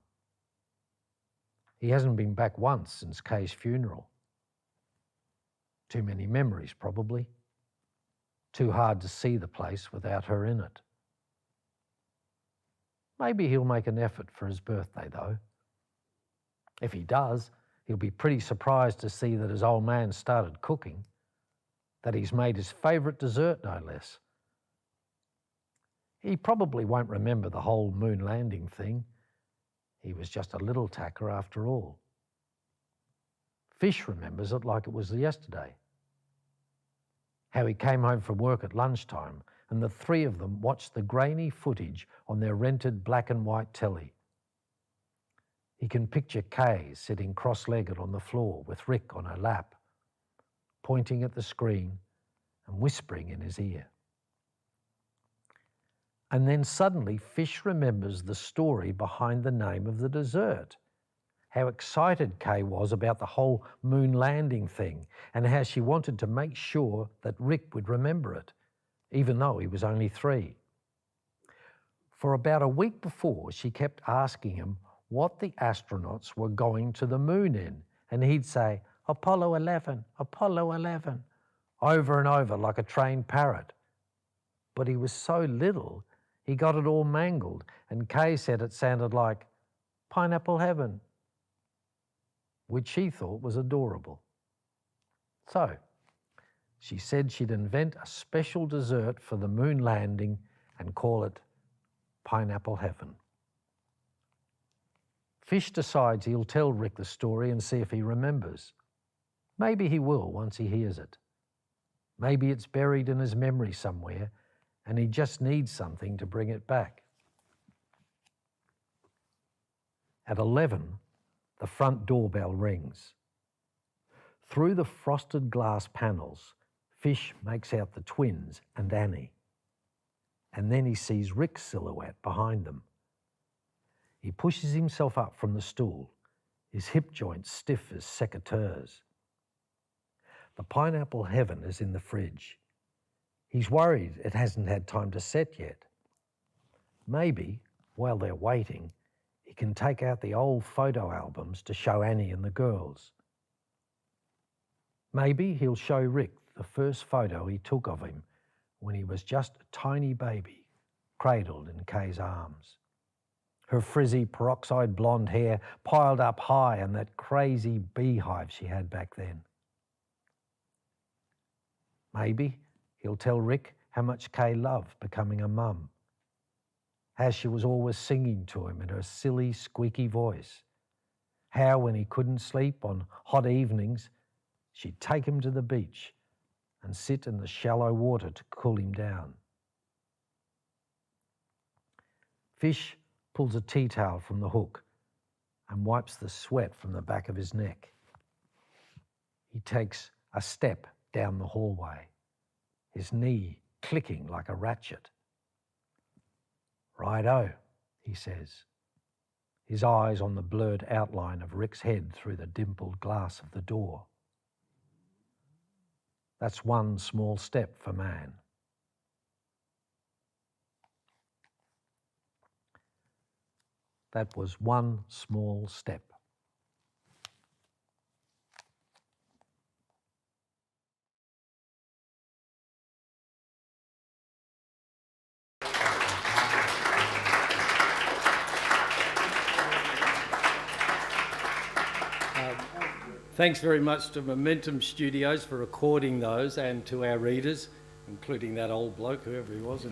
He hasn't been back once since Kay's funeral. Too many memories, probably. Too hard to see the place without her in it. Maybe he'll make an effort for his birthday, though. If he does, he'll be pretty surprised to see that his old man started cooking, that he's made his favourite dessert, no less. He probably won't remember the whole moon landing thing. He was just a little tacker after all. Fish remembers it like it was yesterday. How he came home from work at lunchtime and the three of them watched the grainy footage on their rented black and white telly. He can picture Kay sitting cross-legged on the floor with Rick on her lap, pointing at the screen and whispering in his ear. And then suddenly Fish remembers the story behind the name of the dessert, how excited Kay was about the whole moon landing thing and how she wanted to make sure that Rick would remember it, even though he was only 3. For about a week before, she kept asking him what the astronauts were going to the moon in, and he'd say, Apollo 11, Apollo 11, over and over like a trained parrot. But he was so little, he got it all mangled, and Kay said it sounded like Pineapple Heaven, which she thought was adorable. So, she said she'd invent a special dessert for the moon landing and call it Pineapple Heaven. Fish decides he'll tell Rick the story and see if he remembers. Maybe he will once he hears it. Maybe it's buried in his memory somewhere and he just needs something to bring it back. At 11, the front doorbell rings. Through the frosted glass panels, Fish makes out the twins and Annie. And then he sees Rick's silhouette behind them. He pushes himself up from the stool, his hip joints stiff as secateurs. The Pineapple Heaven is in the fridge. He's worried it hasn't had time to set yet. Maybe, while they're waiting, he can take out the old photo albums to show Annie and the girls. Maybe he'll show Rick the first photo he took of him when he was just a tiny baby, cradled in Kay's arms. Her frizzy peroxide blonde hair piled up high in that crazy beehive she had back then. Maybe he'll tell Rick how much Kay loved becoming a mum, how she was always singing to him in her silly, squeaky voice, how when he couldn't sleep on hot evenings, she'd take him to the beach and sit in the shallow water to cool him down. Fish pulls a tea towel from the hook and wipes the sweat from the back of his neck. He takes a step down the hallway, his knee clicking like a ratchet. Righto, he says, his eyes on the blurred outline of Rick's head through the dimpled glass of the door. That's one small step for man. That was one small step. Thanks very much to Momentum Studios for recording those, and to our readers, including that old bloke, whoever he was.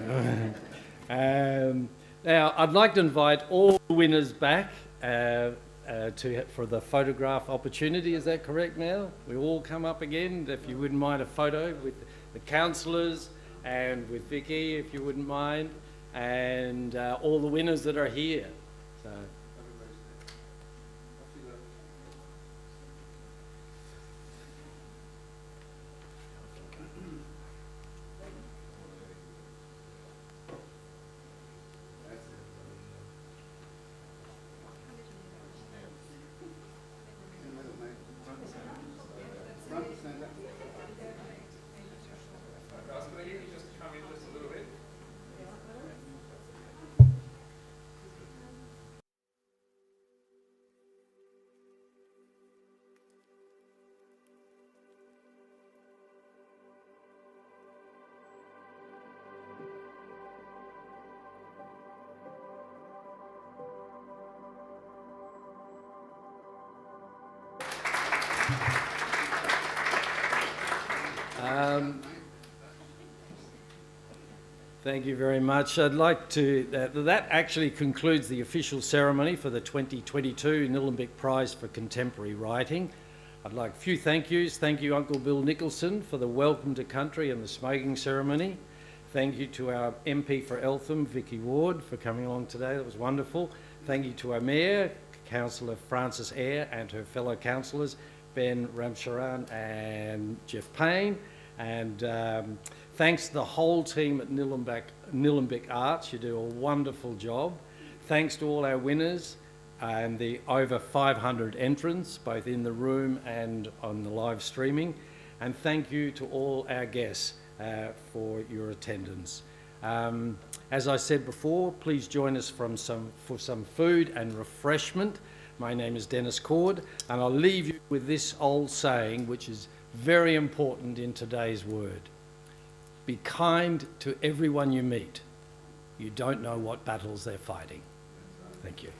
Now, I'd like to invite all the winners back for the photograph opportunity. Is that correct now? We all come up again, if you wouldn't mind a photo with the councillors and with Vicky, if you wouldn't mind, and all the winners that are here. So. Thank you very much. I'd like to, that actually concludes the official ceremony for the 2022 Nillumbik Prize for Contemporary Writing. I'd like a few thank yous. Thank you, Uncle Bill Nicholson, for the welcome to country and the smoking ceremony. Thank you to our MP for Eltham, Vicky Ward, for coming along today. That was wonderful. Thank you to our Mayor, Councillor Frances Eyre, and her fellow councillors, Ben Ramcharan and Jeff Payne. And thanks to the whole team at Nillumbik Arts. You do a wonderful job. Thanks to all our winners and the over 500 entrants, both in the room and on the live streaming. And thank you to all our guests for your attendance. As I said before, please join us for some food and refreshment. My name is Dennis Cord, and I'll leave you with this old saying, which is very important in today's word. Be kind to everyone you meet. You don't know what battles they're fighting. Thank you.